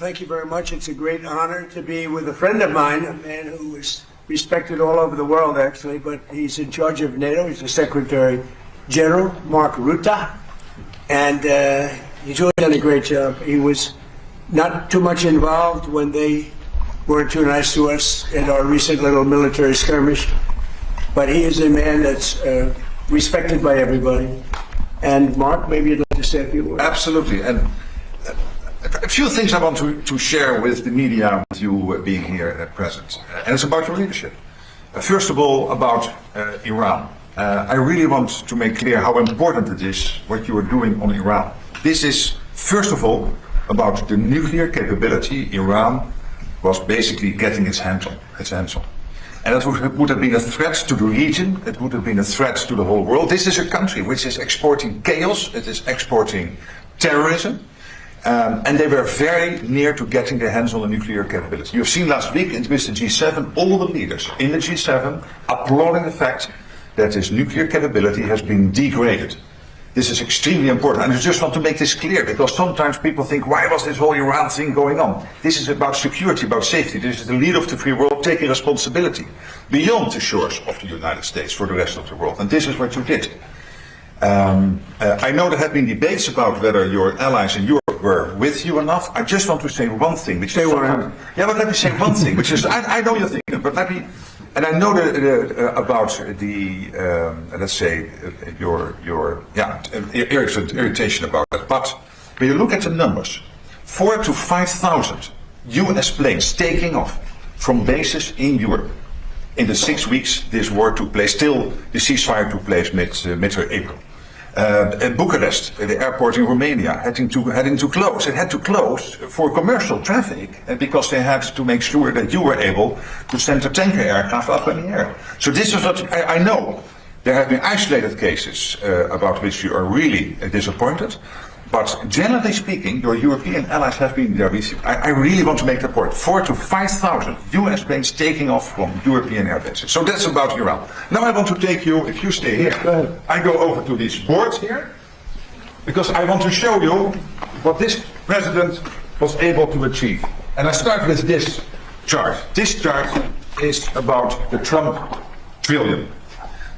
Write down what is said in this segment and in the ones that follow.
thank you very much. It's a great honor to be with a friend of mine, a man who is respected all over the world, actually, but he's in charge of NATO. He's the Secretary General, Mark Rutte, and he's really done a great job. He was not too much involved when they weren't too nice to us in our recent little military skirmish, but he is a man that's respected by everybody. And Mark, maybe you'd like to say a few words. Absolutely. And a few things I want to share with the media, with you being here at present. And it's about your leadership. First of all, about Iran. I really want to make clear how important it is what you are doing on Iran. This is, first of all, about the nuclear capability Iran was basically getting its hands on. And it would have been a threat to the region, it would have been a threat to the whole world. This is a country which is exporting chaos, it is exporting terrorism, and they were very near to getting their hands on the nuclear capability. You've seen last week with the G7, all the leaders in the G7 applauding the fact that this nuclear capability has been degraded. This is extremely important, and I just want to make this clear, because sometimes people think, why was this whole Iran thing going on? This is about security, about safety. This is the leader of the free world taking responsibility beyond the shores of the United States for the rest of the world, and this is what you did. I know there have been debates about whether your allies in Europe were with you enough. I just want to say one thing, which is... Yeah, but let me say one thing, which is, I know you're thinking, but let me... And I know about the, let's say, your irritation about that. But when you look at the numbers, 4,000 to 5,000 US planes taking off from bases in Europe in the 6 weeks this war took place, till the ceasefire took place mid-April. Bucharest, the airport in Romania, having to close. It had to close for commercial traffic because they had to make sure that you were able to send a tanker aircraft up in the air. So this is what I know. There have been isolated cases about which you are really disappointed. But generally speaking, your European allies have been there. I really want to make the point. 4,000 to 5,000 US planes taking off from European airbases. So that's about Iran. Now I want to take you, if you stay here, I go over to these boards here, because I want to show you what this president was able to achieve. And I start with this chart. This chart is about the Trump trillion.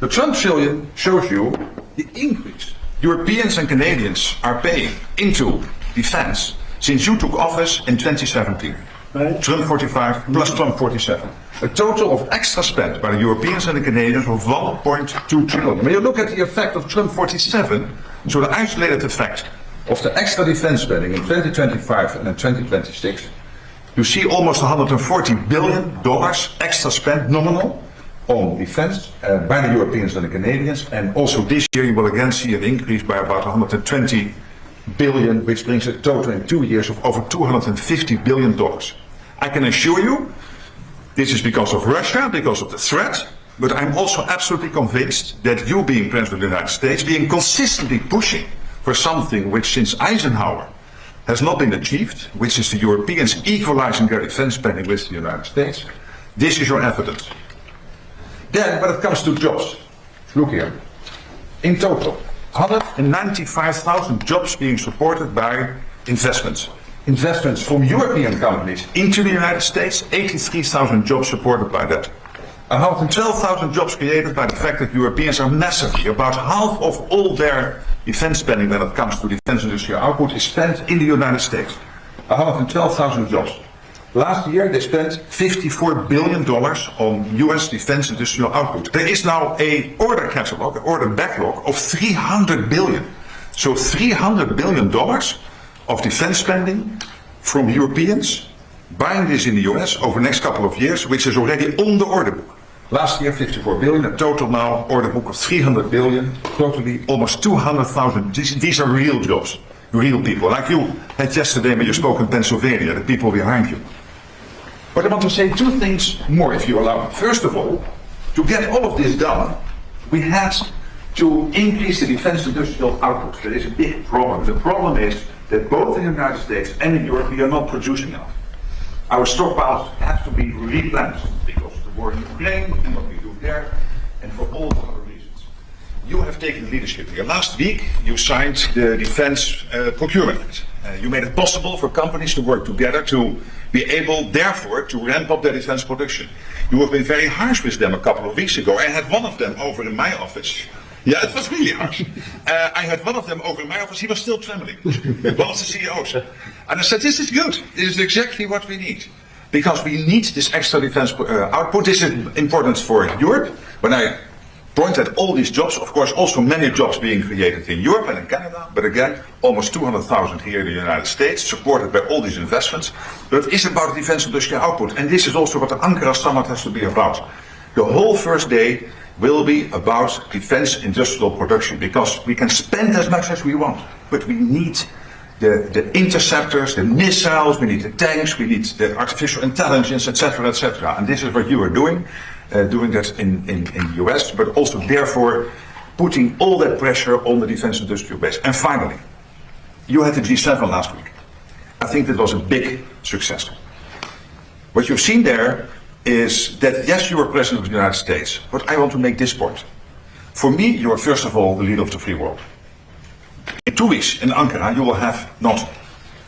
The Trump trillion shows you the increase Europeans and Canadians are paying into defense since you took office in 2017. Right. Trump 45 plus Trump 47. A total of extra spent by the Europeans and the Canadians of 1.2 trillion. When you look at the effect of Trump 47, so the isolated effect of the extra defense spending in 2025 and in 2026, you see almost $140 billion extra spent nominal on defense by the Europeans and the Canadians, and also this year you will again see an increase by about 120 billion, which brings a total in 2 years of over $250 billion. I can assure you, this is because of Russia, because of the threat, but I'm also absolutely convinced that you, being President of the United States, being consistently pushing for something which since Eisenhower has not been achieved, which is the Europeans equalizing their defense spending with the United States, this is your evidence. Then, when it comes to jobs, look here. In total, 195,000 jobs being supported by investments. Investments from European companies into the United States, 83,000 jobs supported by that. 112,000 jobs created by the fact that Europeans are massively, about half of all their defense spending when it comes to defense industrial output is spent in the United States. 112,000 jobs. Last year they spent $54 billion on US defense industrial output. There is now an order catalog, an order backlog of $300 billion. So $300 billion of defense spending from Europeans, buying this in the US over the next couple of years, which is already on the order book. Last year 54 billion, a total now order book of 300 billion, totally almost 200,000. These are real jobs, real people, like you had yesterday when you spoke in Pennsylvania, the people behind you. But I want to say two things more, if you allow me. First of all, to get all of this done, we had to increase the defense industrial output. There is a big problem. The problem is that both in the United States and in Europe we are not producing enough. Our stockpiles have to be replenished because of the war in Ukraine and what we do there, and for all other reasons. You have taken leadership here. Last week you signed the Defense Procurement Act. You made it possible for companies to work together to be able, therefore, to ramp up their defense production. You have been very harsh with them a couple of weeks ago. I had one of them over in my office. Yeah, it was really harsh. I had one of them over in my office. He was still trembling. One of the CEOs. And I said, this is good. This is exactly what we need. Because we need this extra defense output. This is important for Europe. When I point at all these jobs, of course, also many jobs being created in Europe and in Canada, but again, almost 200,000 here in the United States, supported by all these investments. But it is about defense industrial output, and this is also what the Ankara summit has to be about. The whole first day will be about defense industrial production, because we can spend as much as we want, but we need the interceptors, the missiles, we need the tanks, we need the artificial intelligence, etc., etc. And this is what you are doing that in the US, but also therefore putting all that pressure on the defense industrial base. And finally, you had the G7 last week. I think that was a big success. What you've seen there is that, yes, you are President of the United States, but I want to make this point. For me, you are first of all the leader of the free world. In 2 weeks in Ankara, you will have not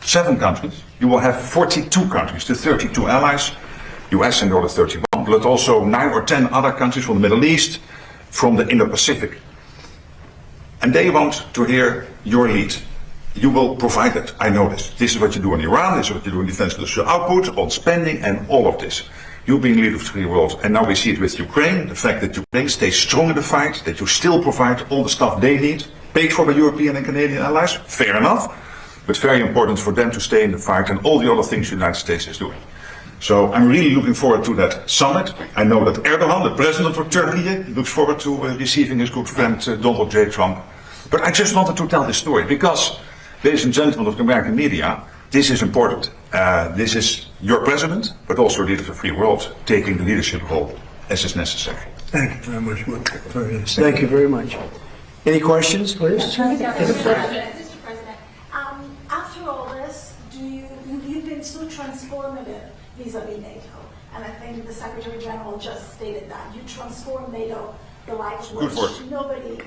7 countries, you will have 42 countries, the 32 allies, US and the other 31, but also 9 or 10 other countries from the Middle East, from the Indo-Pacific. And they want to hear your lead. You will provide that, I know this. This is what you do in Iran, this is what you do in defense industrial output, on spending and all of this. You being leader of the free world, and now we see it with Ukraine, the fact that Ukraine stays strong in the fight, that you still provide all the stuff they need, paid for by European and Canadian allies, fair enough, but very important for them to stay in the fight and all the other things the United States is doing. So I'm really looking forward to that summit. I know that Erdogan, the president of Turkey, looks forward to receiving his good friend Donald J. Trump. But I just wanted to tell this story because, ladies and gentlemen of the American media, this is important. This is your president, but also the leader of the free world, taking the leadership role as is necessary. Thank you very much, Mark. Thank you very much. Any questions, please? Mr. President, after all this, you've been so transformative vis-a-vis NATO, and I think the Secretary General just stated that. You transformed NATO, the likes which nobody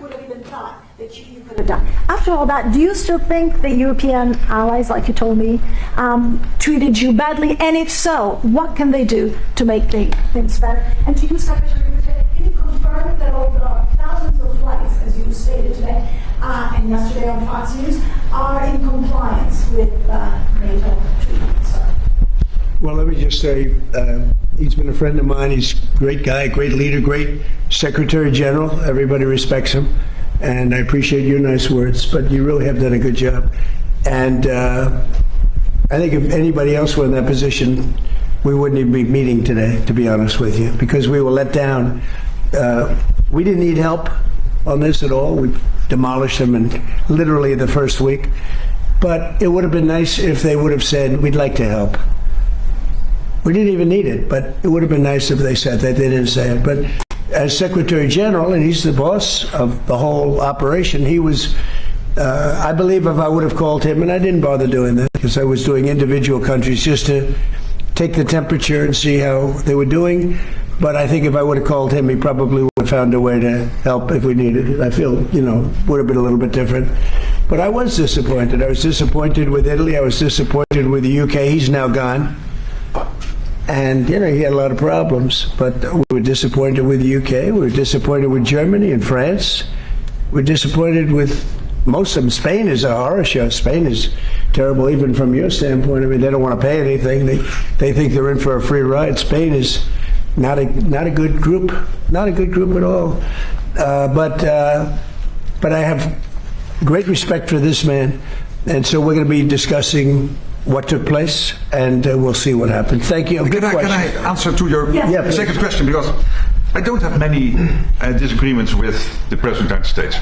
would have even thought that you could have done. After all that, do you still think the European allies, like you told me, treated you badly? And if so, what can they do to make things better? And to you, Secretary, can you confirm that all the thousands of flights, as you stated today and yesterday on Fox News, are in compliance with NATO treaty? Sorry. Well, let me just say, he's been a friend of mine. He's a great guy, great leader, great Secretary General. Everybody respects him. And I appreciate your nice words, but you really have done a good job. And I think if anybody else were in that position, we wouldn't even be meeting today, to be honest with you, because we were let down. We didn't need help on this at all. We demolished them in literally the first week. But it would have been nice if they would have said, we'd like to help. We didn't even need it, but it would have been nice if they said that. They didn't say it. But as Secretary General, and he's the boss of the whole operation, he was, I believe if I would have called him, and I didn't bother doing that because I was doing individual countries just to take the temperature and see how they were doing. But I think if I would have called him, he probably would have found a way to help if we needed it. I feel, would have been a little bit different. But I was disappointed. I was disappointed with Italy. I was disappointed with the UK. He's now gone. And, he had a lot of problems, but we were disappointed with the UK, we were disappointed with Germany and France, we were disappointed with most of them. Spain is a horror show. Spain is terrible, even from your standpoint. I mean, they don't want to pay anything. They think they're in for a free ride. Spain is not a good group, not a good group at all. But I have great respect for this man, and so we're going to be discussing what took place, and we'll see what happened. Thank you. Can I answer to your second question? Because I don't have many disagreements with the President of the United States.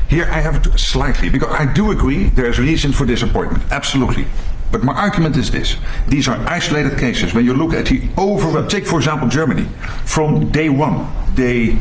Here I have slightly, because I do agree there is reason for disappointment, absolutely. But my argument is this. These are isolated cases. When you look at the overall, take for example Germany, from day one, they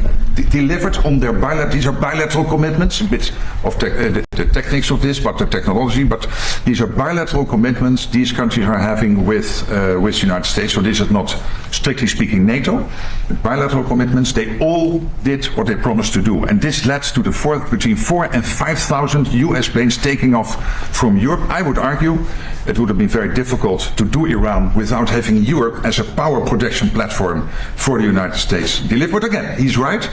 delivered on their these are bilateral commitments, a bit of the techniques of this, but the technology, but these are bilateral commitments these countries are having with the United States. So this is not, strictly speaking, NATO. The bilateral commitments, they all did what they promised to do. And this led to between 4,000 and 5,000 US planes taking off from Europe. I would argue it would have been very difficult to do Iran without having Europe as a power projection platform for the United States. Delivered again, he's right.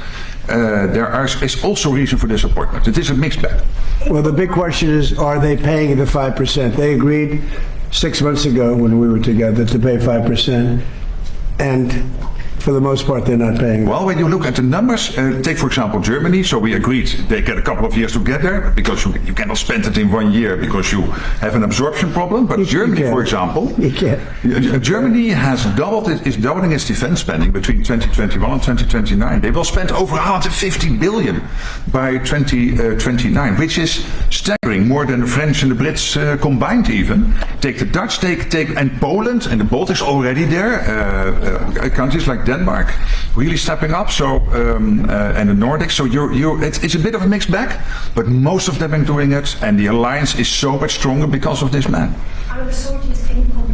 There is also reason for disappointment. It is a mixed bag. Well, the big question is, are they paying the 5%? They agreed 6 months ago when we were together to pay 5%, and for the most part, they're not paying. Well, when you look at the numbers, take for example Germany. So we agreed they get a couple of years to get there because you cannot spend it in 1 year because you have an absorption problem. But Germany, for example, Germany is doubling its defense spending between 2021 and 2029. They will spend over 150 billion by 2029, which is staggering, more than the French and the Brits combined even. Take the Dutch, and Poland and the Baltics already there. Countries like Denmark really stepping up. So and the Nordics. So it's a bit of a mixed bag, but most of them are doing it, and the alliance is so much stronger because of this man.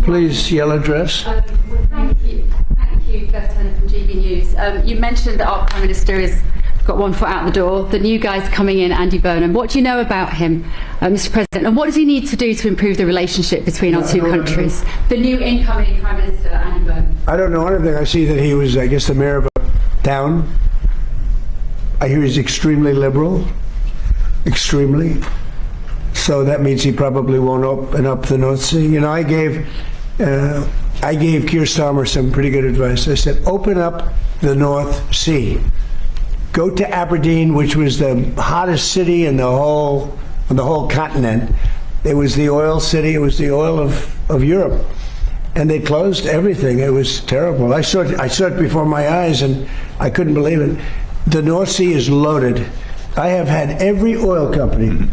Please, yellow dress. Thank you, Beth Turner from GB News. You mentioned that our Prime Minister has got one foot out the door. The new guy's coming in, Andy Burnham. What do you know about him, Mr. President? And what does he need to do to improve the relationship between our two countries? The new incoming Prime Minister, Andy Burnham. I don't know anything. I see that he was, I guess, the mayor of a town. I hear he's extremely liberal. Extremely. So that means he probably won't open up the North Sea. You know, I gave Keir Starmer some pretty good advice. I said, open up the North Sea. Go to Aberdeen, which was the hottest city in the whole continent. It was the oil city. It was the oil of Europe, and they closed everything. It was terrible. I saw it before my eyes, and I couldn't believe it. The North Sea is loaded. I have had every oil company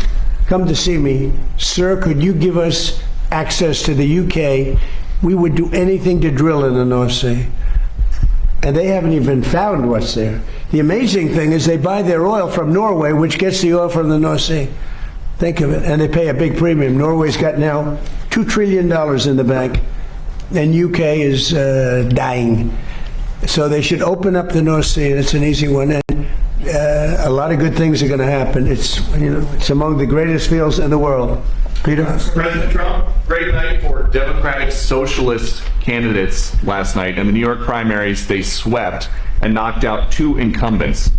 come to see me. Sir, could you give us access to the UK? We would do anything to drill in the North Sea. And they haven't even found what's there. The amazing thing is they buy their oil from Norway, which gets the oil from the North Sea. Think of it. And they pay a big premium. Norway's got now $2 trillion in the bank, and UK is dying. So they should open up the North Sea, and it's an easy one. And a lot of good things are going to happen. It's among the greatest fields in the world. Peter? President Trump, great night for Democratic Socialist candidates last night. In the New York primaries, they swept and knocked out 2 incumbents.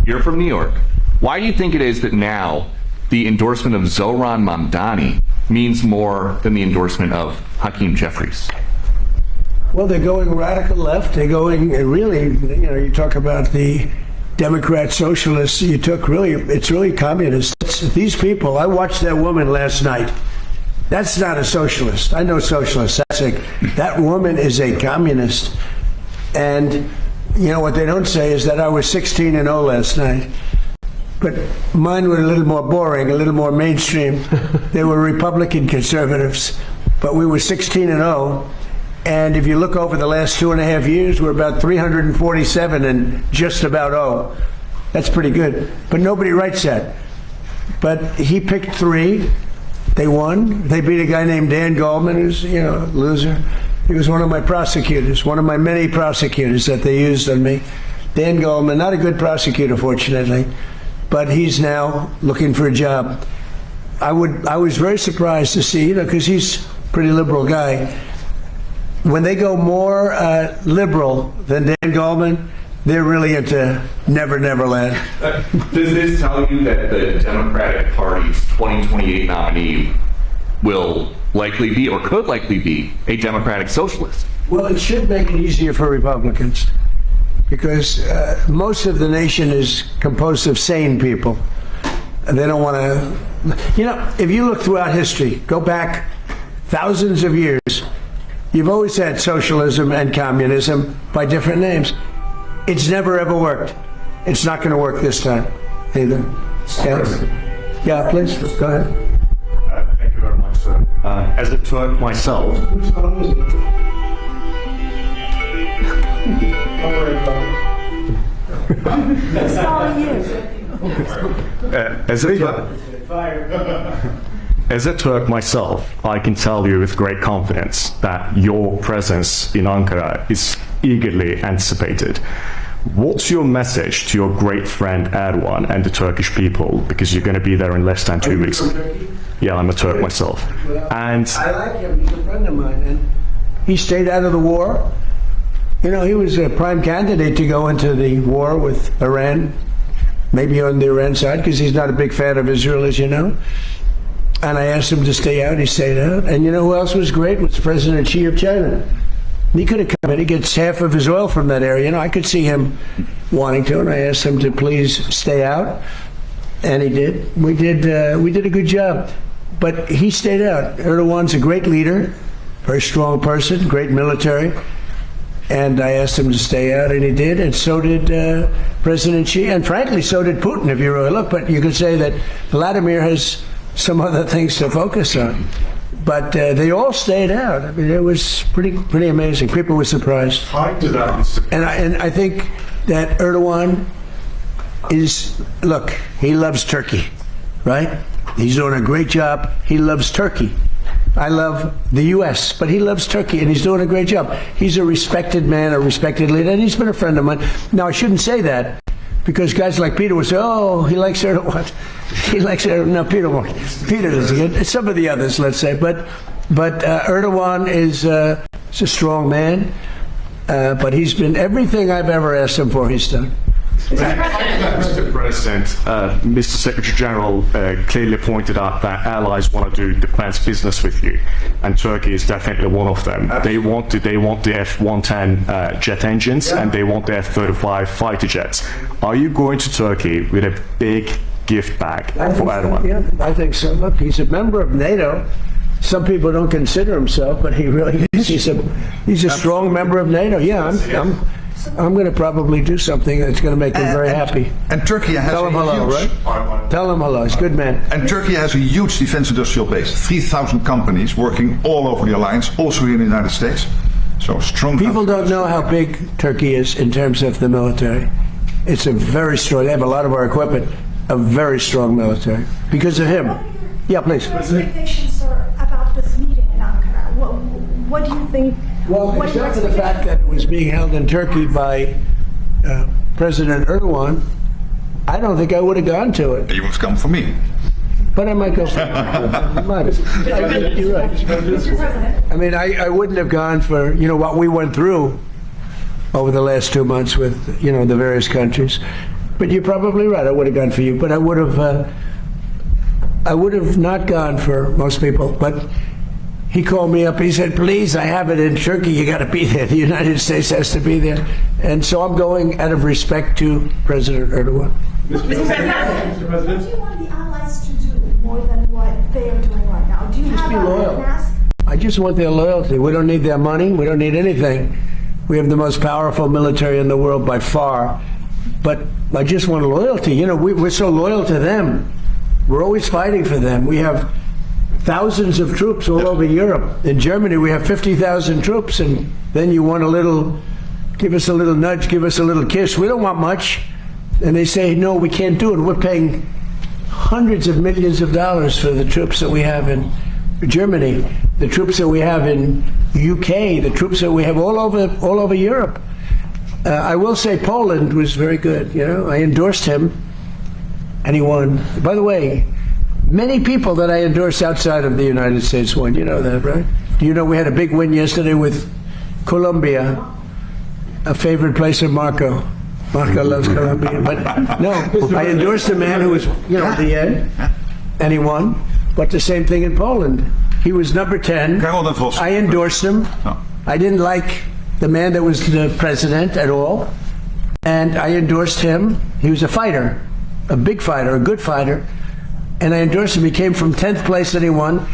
You're from New York. Why do you think it is that now the endorsement of Zohran Mamdani means more than the endorsement of Hakeem Jeffries? Well, they're going radical left. They're going really, you talk about the Democrat socialists, it's really communist. These people, I watched that woman last night. That's not a socialist. I know socialists. That woman is a communist. And you know what they don't say is that I was 16-0 last night. But mine were a little more boring, a little more mainstream. They were Republican conservatives, but we were 16-0. And if you look over the last 2.5 years, we're about 347 and just about 0. That's pretty good. But nobody writes that. But he picked 3. They won. They beat a guy named Dan Goldman, who's, a loser. He was one of my prosecutors, one of my many prosecutors that they used on me. Dan Goldman, not a good prosecutor, fortunately, but he's now looking for a job. I was very surprised to see, because he's a pretty liberal guy. When they go more liberal than Dan Goldman, they're really into Never Never Land. Does this tell you that the Democratic Party's 2028 nominee will likely be, or could likely be, a Democratic Socialist? Well, it should make it easier for Republicans, because most of the nation is composed of sane people. And they don't want to, if you look throughout history, go back thousands of years, you've always had socialism and communism by different names. It's never ever worked. It's not going to work this time either. Yes? Yeah, please, go ahead. Thank you very much, sir. As a Turk myself, Whose phone is it? Don't worry about it. Installing you. As a Turk myself, I can tell you with great confidence that your presence in Ankara is eagerly anticipated. What's your message to your great friend Erdogan and the Turkish people? Because you're going to be there in less than 2 weeks. Yeah, I'm a Turk myself. And I like him. He's a friend of mine, and he stayed out of the war. You know, he was a prime candidate to go into the war with Iran, maybe on the Iran side, because he's not a big fan of Israel, as you know. And I asked him to stay out. He stayed out. And you know who else was great? Was President Xi of China. He could have come in. He gets half of his oil from that area. You know, I could see him wanting to, and I asked him to please stay out, and he did. We did a good job, but he stayed out. Erdogan's a great leader, very strong person, great military, and I asked him to stay out, and he did, and so did President Xi, and frankly, so did Putin, if you really look. But you could say that Vladimir has some other things to focus on. But they all stayed out. I mean, it was pretty amazing. People were surprised. And I think that Erdogan look, he loves Turkey, right? He's doing a great job. He loves Turkey. I love the U.S., but he loves Turkey, and he's doing a great job. He's a respected man, a respected leader, and he's been a friend of mine. Now, I shouldn't say that, because guys like Peter would say, oh, he likes Erdogan. He likes Erdogan. No, Peter won't. Peter doesn't. Some of the others, let's say. But Erdogan is a strong man. But he's been everything I've ever asked him for, he's done. Mr. President, Mr. Secretary General clearly pointed out that allies want to do defense business with you, and Turkey is definitely one of them. They want the F-110 jet engines, and they want the F-35 fighter jets. Are you going to Turkey with a big gift bag for Erdogan? Yeah, I think so. Look, he's a member of NATO. Some people don't consider himself, but he really is. He's a strong member of NATO. Yeah, I'm going to probably do something that's going to make him very happy. And Turkey has Tell him hello, right? Tell him hello. He's a good man. And Turkey has a huge defense industrial base. 3,000 companies working all over the alliance, also here in the United States. So strong. People don't know how big Turkey is in terms of the military. It's a very strong. They have a lot of our equipment. A very strong military because of him. Yeah, please. What are your expectations, sir, about this meeting in Ankara? What do you think? Well, what are your except for the fact that it was being held in Turkey by President Erdogan, I don't think I would have gone to it. You must come for me. But I might go for it. You're right. Mr. President. I mean, I wouldn't have gone for, what we went through over the last 2 months with, the various countries. But you're probably right. I would have gone for you. But I would have not gone for most people. But he called me up. He said, please, I have it in Turkey. You got to be there. The United States has to be there. And so I'm going out of respect to President Erdogan. Mr. President, what do you want the allies to do more than what they are doing right now? Do you Just be have loyal. an ask? I just want their loyalty. We don't need their money. We don't need anything. We have the most powerful military in the world by far. But I just want loyalty. We're so loyal to them. We're always fighting for them. We have thousands of troops all over Europe. In Germany, we have 50,000 troops, and then you want give us a little nudge, give us a little kiss. We don't want much. And they say, no, we can't do it. We're paying hundreds of millions of dollars for the troops that we have in Germany, the troops that we have in UK, the troops that we have all over Europe. I will say Poland was very good. I endorsed him, and he won. By the way, many people that I endorse outside of the United States won. You know that, right? Do you know we had a big win yesterday with Colombia, a favorite place of Marco. Marco loves Colombia. But no, I endorsed a man who was, at the end, and he won. But the same thing in Poland. He was number 10. I endorsed him. I didn't like the man that was the president at all, and I endorsed him. He was a fighter, a big fighter, a good fighter, and I endorsed him. He came from 10th place and he won,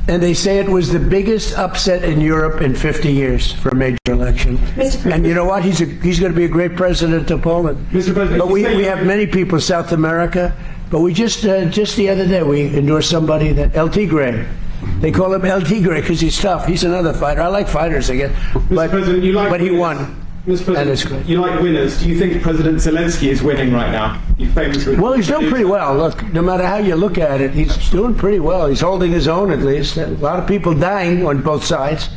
and they say it was the biggest upset in Europe in 50 years for a major election. And you know what? He's going to be a great president of Poland. Mr. President, but we have many people, South America, but we just the other day we endorsed somebody that El Tigre. They call him El Tigre because he's tough. He's another fighter. I like fighters again. But he won. Mr. And it's President, good. you like winners. Do you think President Zelensky is winning right now? You famously. Well, he's doing pretty well. Look, no matter how you look at it, he's doing pretty well. He's holding his own, at least. A lot of people dying on both sides,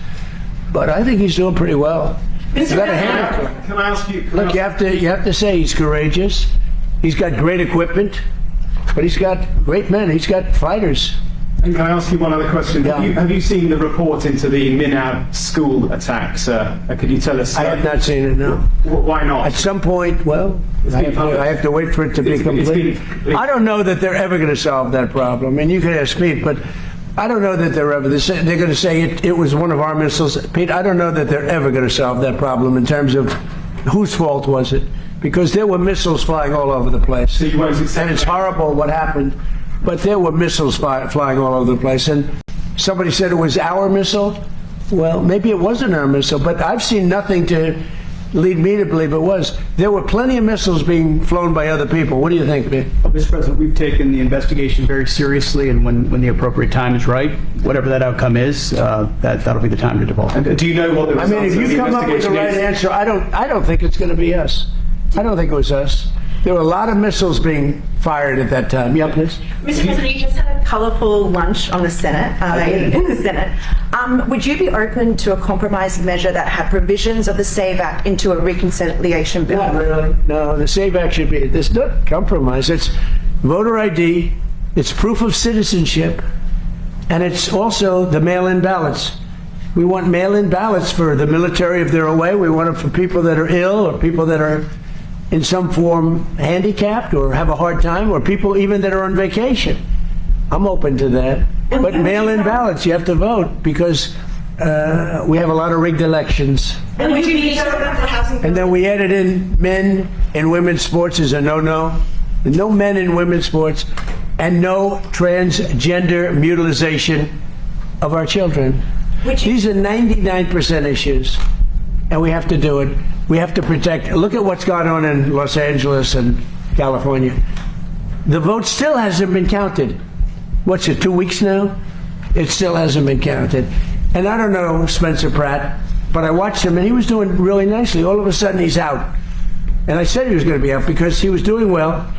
but I think he's doing pretty well. He's got a hand. Can I ask you? Look, you have to say he's courageous. He's got great equipment, but he's got great men. He's got fighters. And can I ask you one other question? Yeah. Have you seen the report into the Minab school attack, sir? Could you tell us? I have not seen it, no. Why not? At some point, well, I have to wait for it to be It's complete. been- I don't know that they're ever going to solve that problem. And you can ask Pete, but I don't know that they're ever. They're going to say it was one of our missiles. Pete, I don't know that they're ever going to solve that problem in terms of whose fault was it, because there were missiles flying all over the place. So you won't accept And it's that? horrible what happened, but there were missiles flying all over the place. And somebody said it was our missile. Well, maybe it wasn't our missile, but I've seen nothing to lead me to believe it was. There were plenty of missiles being flown by other people. What do you think, Pete? Mr. President, we've taken the investigation very seriously, and when the appropriate time is right, whatever that outcome is, that'll be the time to divulge. Do you know what the I results mean, if of you the come up with the investigation right is? answer, I don't think it's going to be us. I don't think it was us. There were a lot of missiles being fired at that time. Yeah, please. Mr. President, you just had a colourful lunch on the Senate, in the Senate. Would you be open to a compromise measure that had provisions of the SAVE Act into a reconciliation bill? Not really. No, the SAVE Act should be, it's not compromise. It's voter ID, it's proof of citizenship, and it's also the mail-in ballots. We want mail-in ballots for the military if they're away. We want them for people that are ill or people that are in some form handicapped or have a hard time, or people even that are on vacation. I'm open to that. But mail-in ballots, you have to vote, because we have a lot of rigged elections. And would you veto the housing bill? And then we added in men and women's sports is a no-no. No men in women's sports, and no transgender mutilization of our children. These are 99% issues, and we have to do it. We have to protect. Look at what's gone on in Los Angeles and California. The vote still hasn't been counted. What's it, 2 weeks now? It still hasn't been counted. And I don't know Spencer Pratt, but I watched him and he was doing really nicely. All of a sudden he's out. And I said he was going to be out because he was doing well.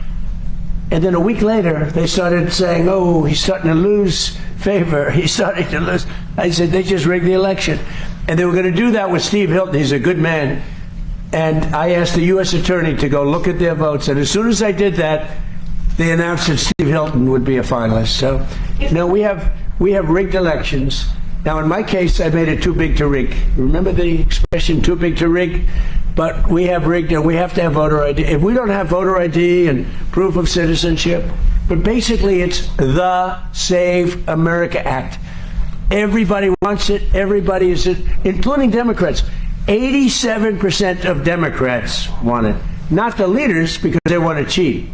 And then a week later, they started saying, oh, he's starting to lose favor. He's starting to lose. I said, they just rigged the election. And they were going to do that with Steve Hilton. He's a good man. And I asked the U.S. Attorney to go look at their votes. And as soon as I did that, they announced that Steve Hilton would be a finalist. So, no, we have rigged elections. Now, in my case, I made it too big to rig. Remember the expression, too big to rig? But we have rigged, and we have to have voter ID. If we don't have voter ID and proof of citizenship, but basically it's the Save America Act. Everybody wants it. Everybody is it, including Democrats. 87% of Democrats want it. Not the leaders, because they want to cheat.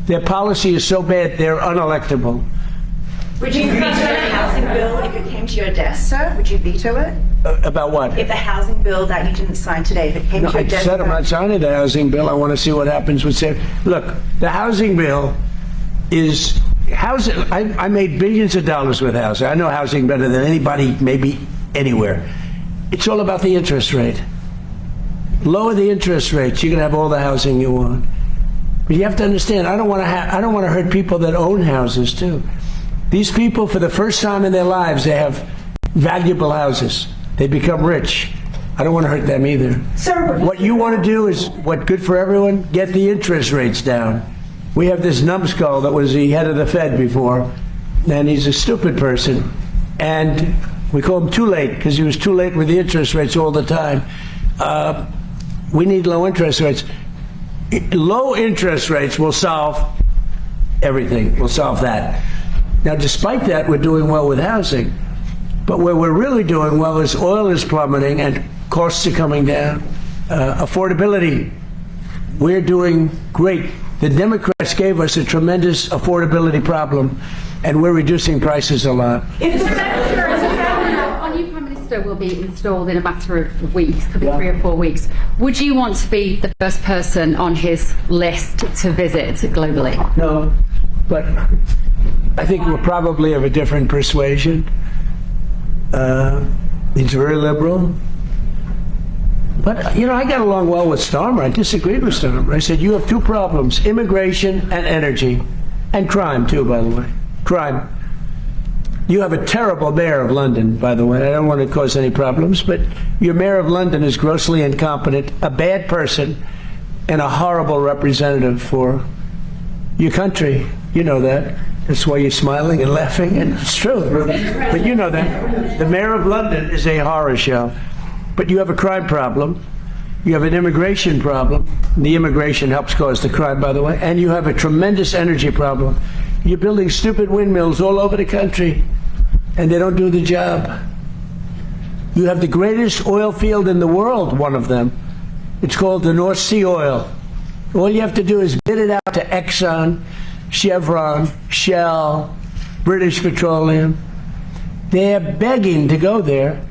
Their policy is so bad, they're unelectable. Would you veto the housing bill if it came to your desk, sir? Would you veto it? About what? If the housing bill that you didn't sign today, if it came No, to I your desk? said I'm not signing the housing bill. I want to see what happens with Save. Look, the housing bill is housing. I made billions of dollars with housing. I know housing better than anybody, maybe anywhere. It's all about the interest rate. Lower the interest rates, you can have all the housing you want. But you have to understand, I don't want to hurt people that own houses too. These people, for the first time in their lives, they have valuable houses. They become rich. I don't want to hurt them either. Sir, What you want to do is what good for everyone? Get the interest rates down. We have this numbskull that was the head of the Fed before, and he's a stupid person. And we call him too late because he was too late with the interest rates all the time. We need low interest rates. Low interest rates will solve everything. Will solve that. Now, despite that, we're doing well with housing. But where we're really doing well is oil is plummeting and costs are coming down. Affordability, we're doing great. The Democrats gave us a tremendous affordability problem, and we're reducing prices a lot. if the secretary Our new Prime Minister will be installed in a matter of weeks, could be 3 or 4 weeks. Would you want to be the first person on his list to visit globally? No, but I think we're probably of a different persuasion. He's very liberal. But, you know, I got along well with Starmer. I disagreed with Starmer. I said, you have two problems, immigration and energy. And crime, too, by the way. Crime. You have a terrible mayor of London, by the way. I don't want to cause any problems, but your mayor of London is grossly incompetent, a bad person, and a horrible representative for your country. You know that. That's why you're smiling and laughing, and it's true. But you know that. The mayor of London is a horror show. But you have a crime problem. You have an immigration problem. The immigration helps cause the crime, by the way. And you have a tremendous energy problem. You're building stupid windmills all over the country, and they don't do the job. You have the greatest oil field in the world, one of them. It's called the North Sea oil. All you have to do is bid it out to Exxon, Chevron, Shell, British Petroleum. They are begging to go there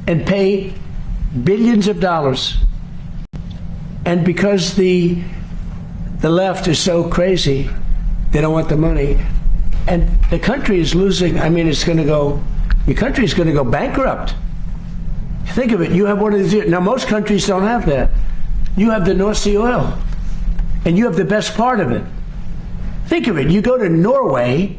and pay billions of dollars. And because the left is so crazy, they don't want the money. And the country is losing. I mean, it's going to go, your country is going to go bankrupt. Think of it. You have one of these. Now, most countries don't have that. You have the North Sea oil, and you have the best part of it. Think of it. You go to Norway,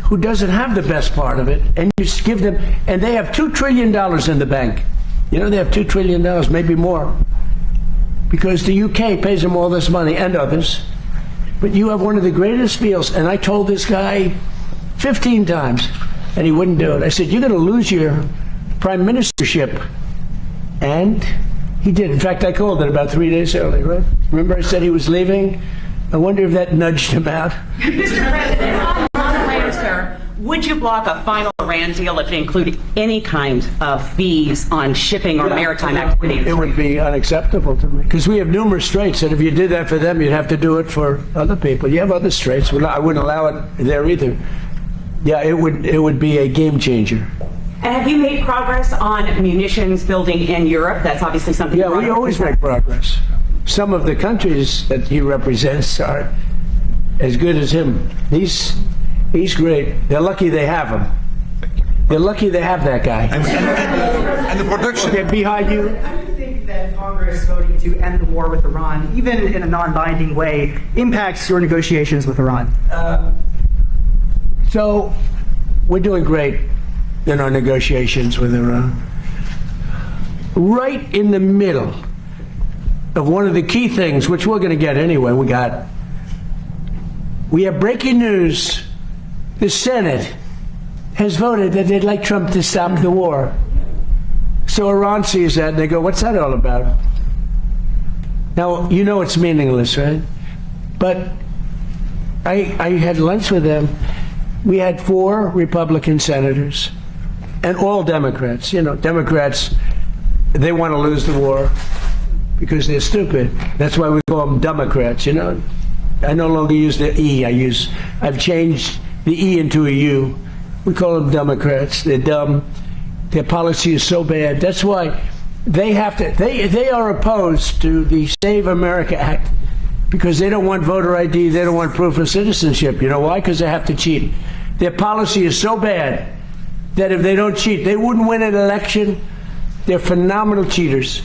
who doesn't have the best part of it, and you give them, and they have $2 trillion in the bank. You know, they have $2 trillion, maybe more, because the UK pays them all this money and others. But you have one of the greatest fields, and I told this guy 15 times, and he wouldn't do it. I said, you're going to lose your prime ministership. And he did. In fact, I called it about 3 days early, right? Remember I said he was leaving? I wonder if that nudged him out. Mr. President, on land, sir, would you block a final Iran deal if it included any kind of fees on shipping or maritime activities? It would be unacceptable to me, because we have numerous straits, and if you did that for them, you'd have to do it for other people. You have other straits. Well, I wouldn't allow it there either. Yeah, it would be a game changer. And have you made progress on munitions building in Europe? That's obviously something. Yeah, we always make progress. Some of the countries that he represents are as good as him. He's great. They're lucky they have him. They're lucky they have that guy. And the production. They're behind you. How do you think that Congress voting to end the war with Iran, even in a non-binding way, impacts your negotiations with Iran? So we're doing great in our negotiations with Iran. Right in the middle of one of the key things, which we're going to get anyway, we have breaking news. The Senate has voted that they'd like Trump to stop the war. So Iran sees that and they go, what's that all about? Now, you know it's meaningless, right? But I had lunch with them. We had 4 Republican senators and all Democrats. You know, Democrats, they want to lose the war because they're stupid. That's why we call them Democrats, you know. I no longer use the E. I've changed the E into a U. We call them Democrats. They're dumb. Their policy is so bad. That's why they are opposed to the Save America Act, because they don't want voter ID, they don't want proof of citizenship. You know why? Because they have to cheat. Their policy is so bad that if they don't cheat, they wouldn't win an election. They're phenomenal cheaters,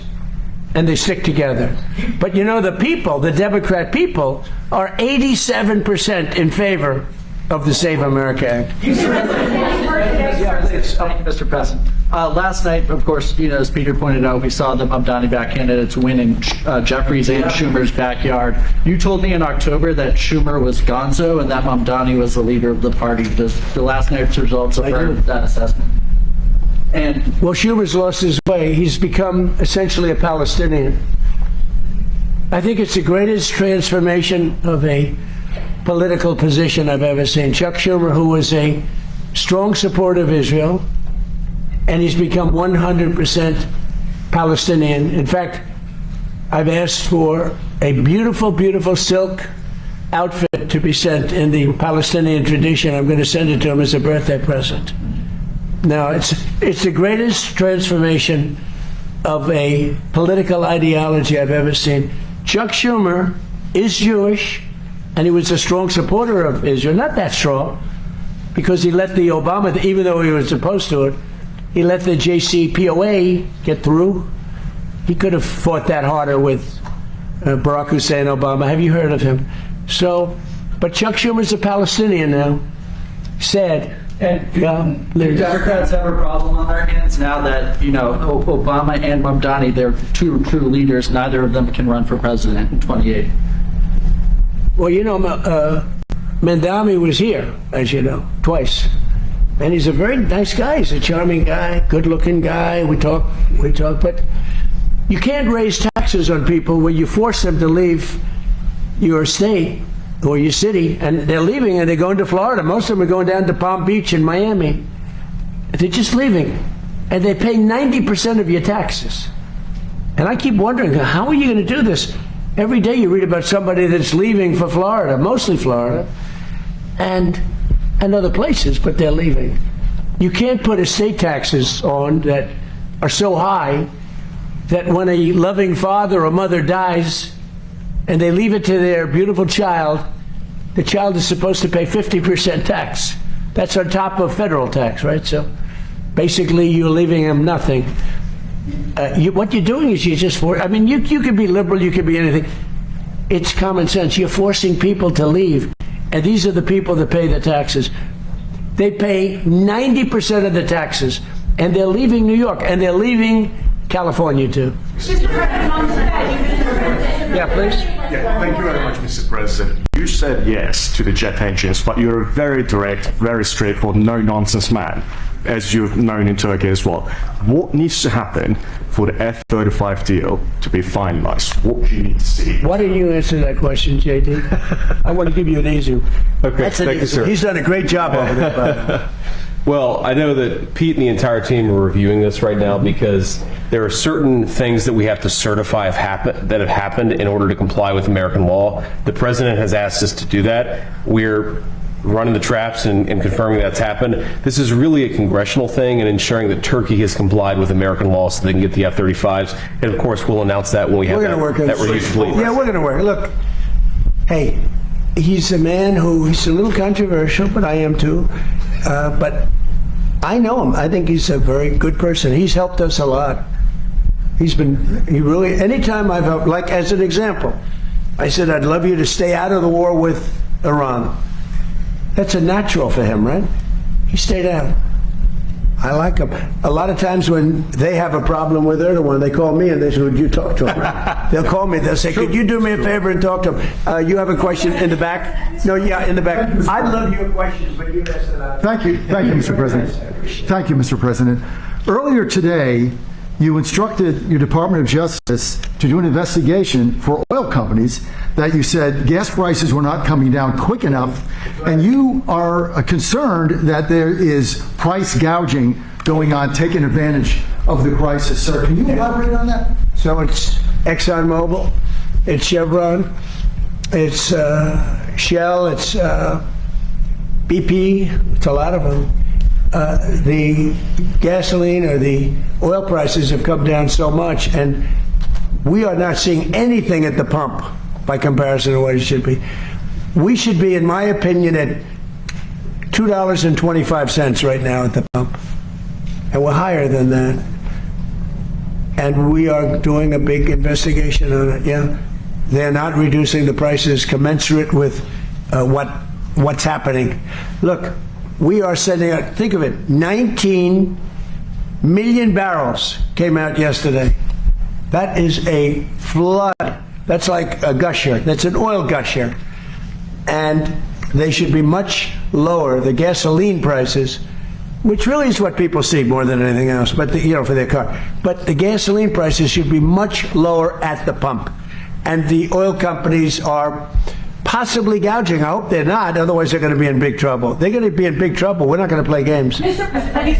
and they stick together. But you know, the people, the Democrat people, are 87% in favor of the Save America Act. Mr. President. Last night, of course, you know, as Peter pointed out, we saw the Mamdani-backed candidates win in Jeffries and Schumer's backyard. You told me in October that Schumer was gonzo and that Mamdani was the leader of the party. Does the last night's results affirm that assessment? And well, Schumer's lost his way. He's become essentially a Palestinian. I think it's the greatest transformation of a political position I've ever seen. Chuck Schumer, who was a strong supporter of Israel, and he's become 100% Palestinian. In fact, I've asked for a beautiful, beautiful silk outfit to be sent in the Palestinian tradition. I'm going to send it to him as a birthday present. Now, it's the greatest transformation of a political ideology I've ever seen. Chuck Schumer is Jewish, and he was a strong supporter of Israel. Not that strong, because he let the Obama, even though he was opposed to it, he let the JCPOA get through. He could have fought that harder with Barack Hussein Obama. Have you heard of him? So, but Chuck Schumer's a Palestinian now. Sad. And do Liz. Democrats have a problem on their hands now that, you know, Obama and Mamdani, they're two true leaders. Neither of them can run for president in 28. Well, you know, Mamdani was here, as you know, twice. And he's a very nice guy. He's a charming guy, good-looking guy. We talk, but you can't raise taxes on people when you force them to leave your state or your city, and they're leaving and they're going to Florida. Most of them are going down to Palm Beach and Miami. They're just leaving, and they pay 90% of your taxes. And I keep wondering, how are you going to do this? Every day you read about somebody that's leaving for Florida, mostly Florida, and other places, but they're leaving. You can't put estate taxes on that are so high that when a loving father or mother dies and they leave it to their beautiful child, the child is supposed to pay 50% tax. That's on top of federal tax, right? So basically you're leaving them nothing. What you're doing is you could be liberal, you could be anything. It's common sense. You're forcing people to leave, and these are the people that pay the taxes. They pay 90% of the taxes, and they're leaving New York, and they're leaving California too. Yeah, please. Yeah, thank you very much, Mr. President. You said yes to the jet engines, but you're a very direct, very straightforward, no-nonsense man, as you've known in Turkey as well. What needs to happen for the F-35 deal to be finalized? What do you need to see? Why don't you answer that question, JD? I want to give you an easy one. Okay, thank you, sir. He's done a great job over there, by the way. Well, I know that Pete and the entire team are reviewing this right now because there are certain things that we have to certify that have happened in order to comply with American law. The president has asked us to do that. We're running the traps and confirming that's happened. This is really a congressional thing and ensuring that Turkey has complied with American law so they can get the F-35s. And of course, we'll announce that when we have that review complete. Yeah, we're going to work. Look, hey, he's a man he's a little controversial, but I am too. But I know him. I think he's a very good person. He's helped us a lot. Anytime I've helped, like as an example, I said, I'd love you to stay out of the war with Iran. That's a natural for him, right? He stayed out. I like him. A lot of times when they have a problem with Erdogan, they call me and they say, would you talk to him? They'll call me, they'll say, could you do me a favor and talk to him? You have a question in the back? No, yeah, in the back. I love your questions, but you answer that. Thank you, Mr. President. Thank you, Mr. President. Earlier today, you instructed your Department of Justice to do an investigation for oil companies that you said gas prices were not coming down quick enough, and you are concerned that there is price gouging going on, taking advantage of the crisis. Sir, can you elaborate on that? So it's ExxonMobil, it's Chevron, it's Shell, it's BP, it's a lot of them. The gasoline or the oil prices have come down so much, and we are not seeing anything at the pump by comparison to what it should be. We should be, in my opinion, at $2.25 right now at the pump, and we're higher than that. And we are doing a big investigation on it. Yeah, they're not reducing the prices commensurate with what's happening. Look. We are sending out, think of it, 19 million barrels came out yesterday. That is a flood. That's like a gusher. That's an oil gusher. And they should be much lower, the gasoline prices, which really is what people see more than anything else, but for their car. But the gasoline prices should be much lower at the pump. And the oil companies are possibly gouging. I hope they're not, otherwise they're going to be in big trouble. They're going to be in big trouble. We're not going to play games. Mr. President, have you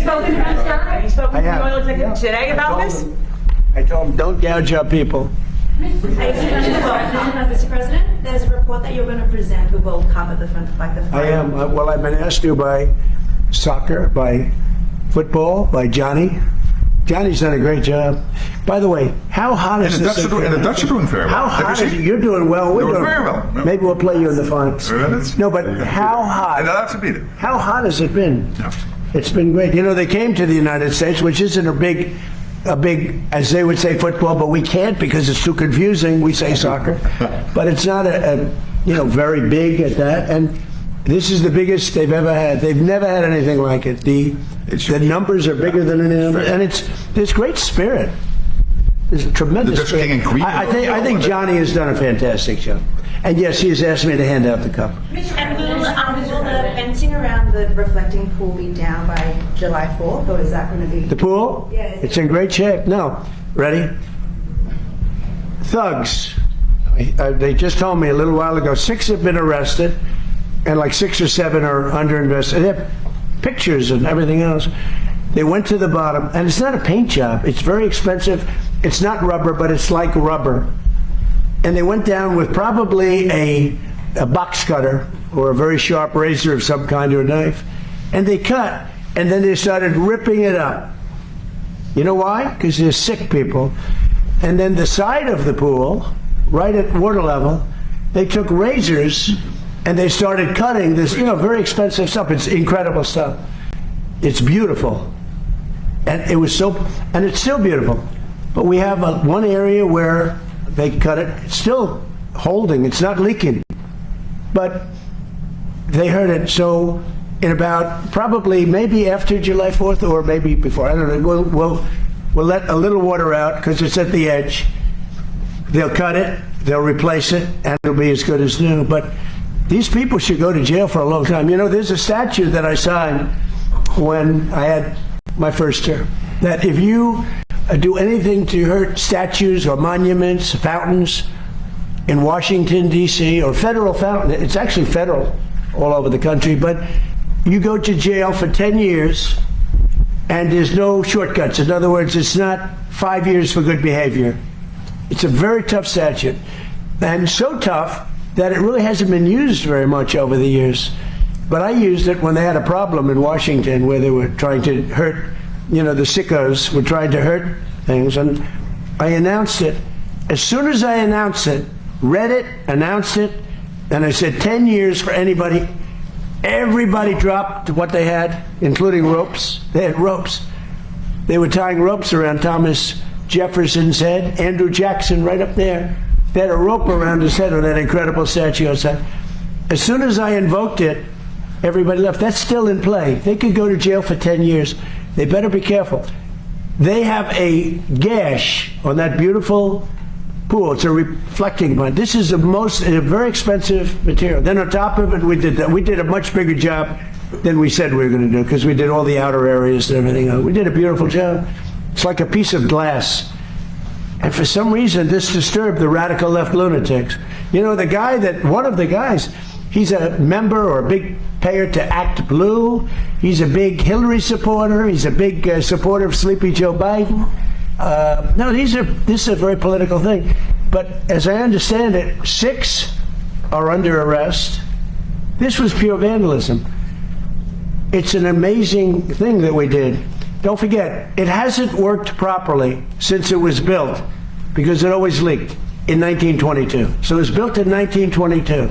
spoken to the oil executive today about this? I told them, don't gouge up people. Mr. President, there's a report that you're going to present the World Cup at the front, like the final. I am. Well, I've been asked to by soccer, by football, by Johnny. Johnny's done a great job. By the way, how hot is this? And the Dutch are doing very well. How hot is it? You're doing well. We're doing very well. No. Maybe we'll play you in the finals. No, but how hot? And I'll have to beat it. How hot has it been? No. It's been great. You know, they came to the United States, which isn't a big a big, as they would say, football, but we can't because it's too confusing. We say soccer, but it's not very big at that. And this is the biggest they've ever had. They've never had anything like it. The numbers are bigger than any number, and there's great spirit. There's a tremendous The Dutch King and Queen. I think Johnny has done a fantastic job. And yes, he has asked me to hand out the cup. And will the fencing around the reflecting pool be down by July 4th, or is that going to be... The pool? Yeah. It's in great shape. No. Ready? Thugs. They just told me a little while ago, 6 have been arrested, and like 6 or 7 are under investigation. They have pictures and everything else. They went to the bottom, and it's not a paint job. It's very expensive. It's not rubber, but it's like rubber. And they went down with probably a box cutter or a very sharp razor of some kind or a knife, and they cut, and then they started ripping it up. You know why? Because they're sick people. And then the side of the pool, right at water level, they took razors and they started cutting this, very expensive stuff. It's incredible stuff. It's beautiful. And it's still beautiful. But we have one area where they cut it. It's still holding. It's not leaking. But they heard it. So in about probably maybe after July 4th or maybe before, I don't know, we'll let a little water out because it's at the edge. They'll cut it, they'll replace it, and it'll be as good as new. But these people should go to jail for a long time. There's a statute that I signed when I had my first term, that if you do anything to hurt statues or monuments, fountains in Washington, D.C., or federal fountain, it's actually federal all over the country, but you go to jail for 10 years and there's no shortcuts. In other words, it's not 5 years for good behavior. It's a very tough statute, and so tough that it really hasn't been used very much over the years. But I used it when they had a problem in Washington where they were trying to hurt, the sickos were trying to hurt things, and I announced it. As soon as I announced it, read it, announced it, and I said 10 years for anybody, everybody dropped what they had, including ropes. They had ropes. They were tying ropes around Thomas Jefferson's head, Andrew Jackson right up there. They had a rope around his head with that incredible statue outside. As soon as I invoked it, everybody left. That's still in play. They could go to jail for 10 years. They better be careful. They have a gash on that beautiful pool. It's a reflecting one. This is a very expensive material. Then on top of it, we did a much bigger job than we said we were going to do, because we did all the outer areas and everything else. We did a beautiful job. It's like a piece of glass. And for some reason, this disturbed the radical left lunatics. One of the guys, he's a member or a big payer to Act Blue. He's a big Hillary supporter. He's a big supporter of Sleepy Joe Biden. This is a very political thing. But as I understand it, 6 are under arrest. This was pure vandalism. It's an amazing thing that we did. Don't forget, it hasn't worked properly since it was built, because it always leaked in 1922. So it was built in 1922.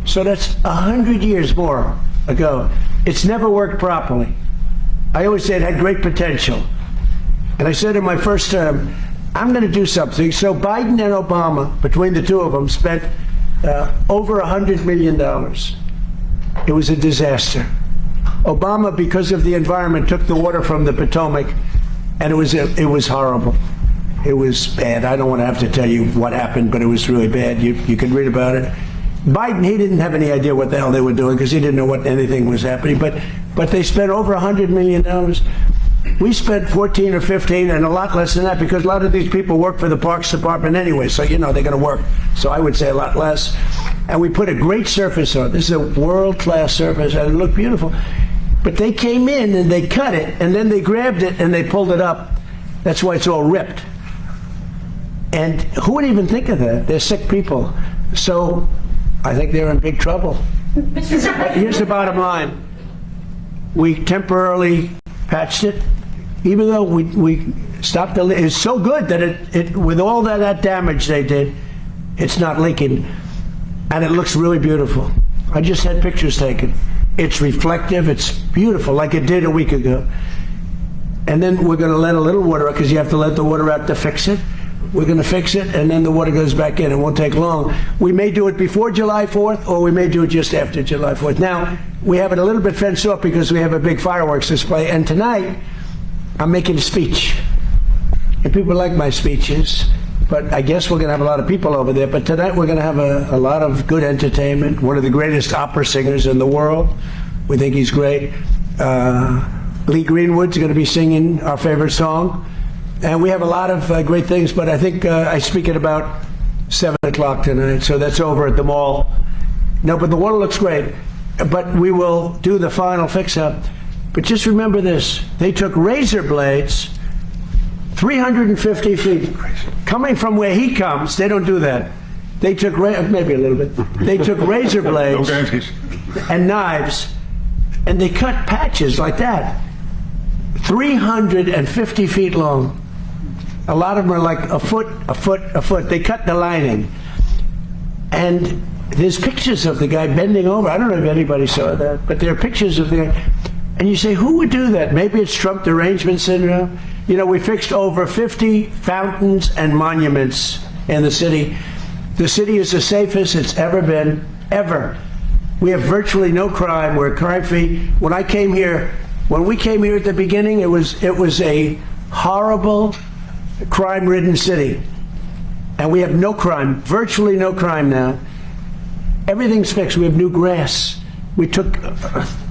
So that's 100 years more ago. It's never worked properly. I always say it had great potential. And I said in my first term, I'm going to do something. So Biden and Obama, between the two of them, spent over $100 million. It was a disaster. Obama, because of the environment, took the water from the Potomac, and it was horrible. It was bad. I don't want to have to tell you what happened, but it was really bad. You can read about it. Biden, he didn't have any idea what the hell they were doing, because he didn't know what anything was happening. But they spent over $100 million. We spent 14 or 15, and a lot less than that, because a lot of these people work for the Parks Department anyway, so they're going to work. So I would say a lot less. And we put a great surface on. This is a world-class surface, and it looked beautiful. But they came in and they cut it, and then they grabbed it and they pulled it up. That's why it's all ripped. And who would even think of that? They're sick people. So I think they're in big trouble. But here's the bottom line. We temporarily patched it, even though we stopped the leak. It's so good that it with all that damage they did, it's not leaking. And it looks really beautiful. I just had pictures taken. It's reflective, it's beautiful, like it did a week ago. and then we're going to let a little water out because you have to let the water out to fix it. We're going to fix it, and then the water goes back in. It won't take long. We may do it before July 4th, or we may do it just after July 4th. Now, we have it a little bit fenced off because we have a big fireworks display, and tonight, I'm making a speech. And people like my speeches, but I guess we're going to have a lot of people over there. But tonight, we're going to have a lot of good entertainment. One of the greatest opera singers in the world. We think he's great. Lee Greenwood's going to be singing our favorite song. And we have a lot of great things, but I think I speak at about 7 o'clock tonight, so that's over at the mall. No, but the water looks great. But we will do the final fix-up. But just remember this. They took razor blades 350 feet. Coming from where he comes, they don't do that. They took, maybe a little bit. They took razor blades and knives, and they cut patches like that. 350 feet long. A lot of them are like a foot, a foot, a foot. They cut the lining. And there's pictures of the guy bending over. I don't know if anybody saw that, but there are pictures of the guy. And you say, who would do that? Maybe it's Trump derangement syndrome. You know, we fixed over 50 fountains and monuments in the city. The city is the safest it's ever been, ever. We have virtually no crime. We're crime-free. When we came here at the beginning, it was a horrible, crime-ridden city. And we have no crime, virtually no crime now. Everything's fixed. We have new grass. We took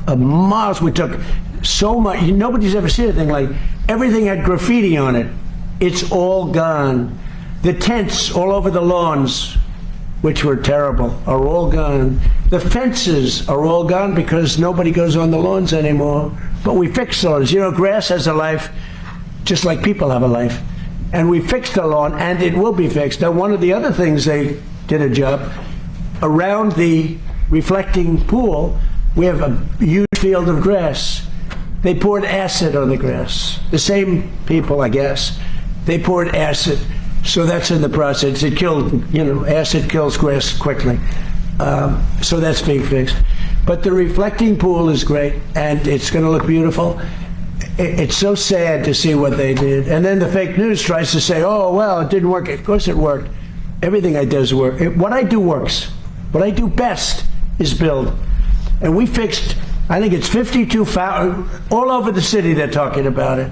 miles. We took so much. Nobody's ever seen anything like. Everything had graffiti on it. It's all gone. The tents all over the lawns, which were terrible, are all gone. The fences are all gone because nobody goes on the lawns anymore. But we fixed those. You know, grass has a life, just like people have a life. And we fixed the lawn, and it will be fixed. Now, one of the other things they did a job, around the reflecting pool, we have a huge field of grass. They poured acid on the grass. The same people, I guess. They poured acid. So that's in the process. It killed, acid kills grass quickly. So that's being fixed. But the reflecting pool is great, and it's going to look beautiful. It's so sad to see what they did. And then the fake news tries to say, oh, well, it didn't work. Of course it worked. Everything I do works. What I do works. What I do best is build. And we fixed, I think it's 52 fountains. All over the city they're talking about it.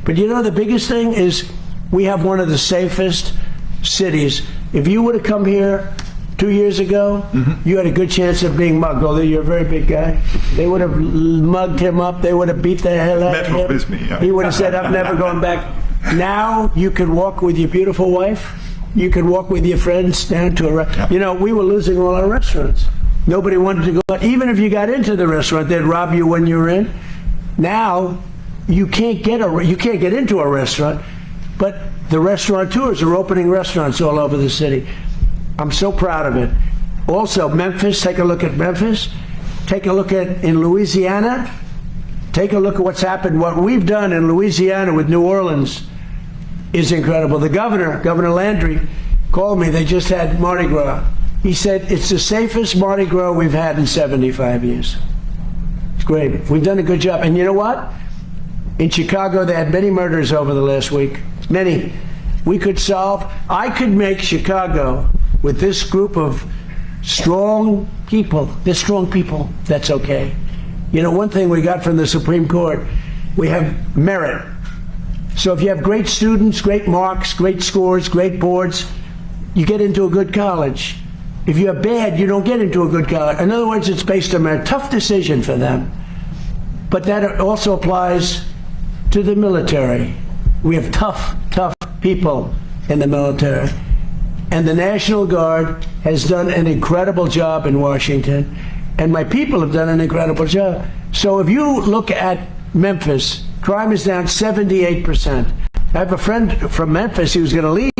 But the biggest thing is we have one of the safest cities. If you would have come here 2 years ago, you had a good chance of being mugged, although you're a very big guy. They would have mugged him up. They would have beat the hell out of him. He would have said, I'm never going back. Now you can walk with your beautiful wife. You can walk with your friends down to a restaurant. We were losing all our restaurants. Nobody wanted to go out. Even if you got into the restaurant, they'd rob you when you were in. Now you can't get into a restaurant, but the restaurateurs are opening restaurants all over the city. I'm so proud of it. Also, Memphis, take a look at Memphis. Take a look at in Louisiana. Take a look at what's happened. What we've done in Louisiana with New Orleans is incredible. The Governor Landry, called me. They just had Mardi Gras. He said, it's the safest Mardi Gras we've had in 75 years. It's great. We've done a good job. And you know what? In Chicago, they had many murders over the last week. Many. I could make Chicago, with this group of strong people, that's okay. One thing we got from the Supreme Court, we have merit. So if you have great students, great marks, great scores, great boards, you get into a good college. If you have bad, you don't get into a good college. In other words, it's based on a tough decision for them. But that also applies to the military. We have tough people in the military. And the National Guard has done an incredible job in Washington. And my people have done an incredible job. So if you look at Memphis, crime is down 78%. I have a friend from Memphis, he was going to leave.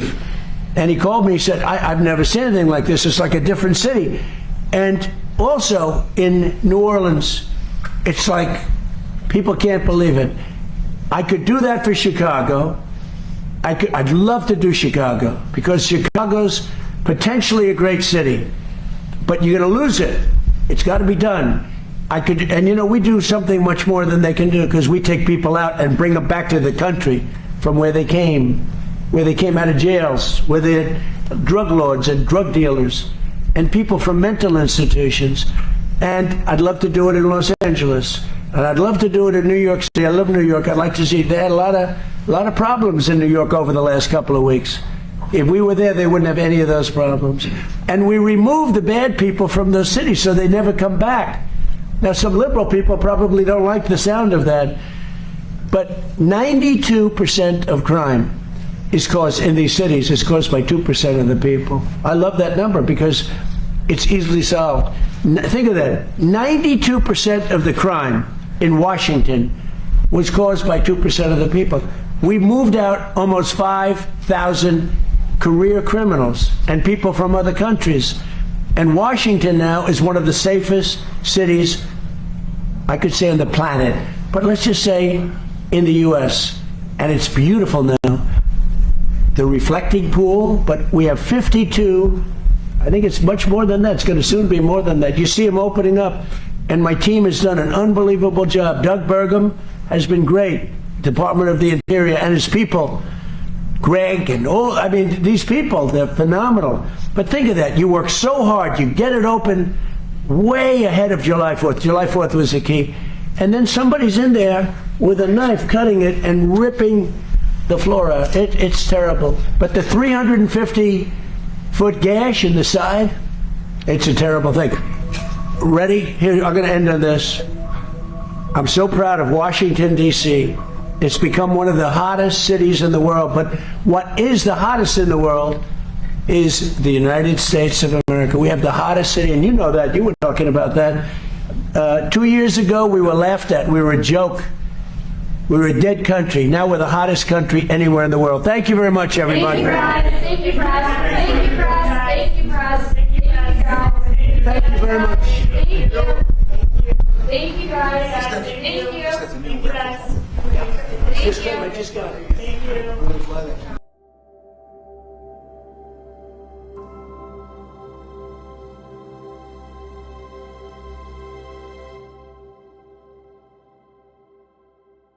And he called me, he said, I've never seen anything like this. It's like a different city. And also in New Orleans, it's like people can't believe it. I could do that for Chicago. I'd love to do Chicago because Chicago's potentially a great city, but you're going to lose it. It's got to be done. and you know, we do something much more than they can do because we take people out and bring them back to the country from where they came out of jails, where they're drug lords and drug dealers and people from mental institutions. And I'd love to do it in Los Angeles. And I'd love to do it in New York City. I love New York. I'd like to see. They had a lot of problems in New York over the last couple of weeks. If we were there, they wouldn't have any of those problems. And we removed the bad people from those cities so they never come back. Now, some liberal people probably don't like the sound of that, but 92% of crime is caused in these cities is caused by 2% of the people. I love that number because it's easily solved. Think of that. 92% of the crime in Washington was caused by 2% of the people. We moved out almost 5,000 career criminals and people from other countries. And Washington now is one of the safest cities, I could say, on the planet, but let's just say in the U.S. And it's beautiful now. The reflecting pool, but we have 52. I think it's much more than that. It's going to soon be more than that. You see them opening up, and my team has done an unbelievable job. Doug Burgum has been great, Department of the Interior, and his people, Greg and all, I mean, these people, they're phenomenal. But think of that. You work so hard. You get it open way ahead of July 4th. July 4th was the key. And then somebody's in there with a knife cutting it and ripping the floor out. It's terrible. But the 350-foot gash in the side, it's a terrible thing. Ready? Here, I'm going to end on this. I'm so proud of Washington, D.C. It's become one of the hottest cities in the world. But what is the hottest in the world is the United States of America. We have the hottest city, and you know that. You were talking about that. 2 years ago, we were laughed at. We were a joke. We were a dead country. Now we're the hottest country anywhere in the world. Thank you very much, everybody. Thank you, Press. Thank you, Press. Thank you, Press. Thank you, Press. Thank you very much. Thank you. Thank you, guys. Thank you. Thank you, guys. I just got it. Thank you.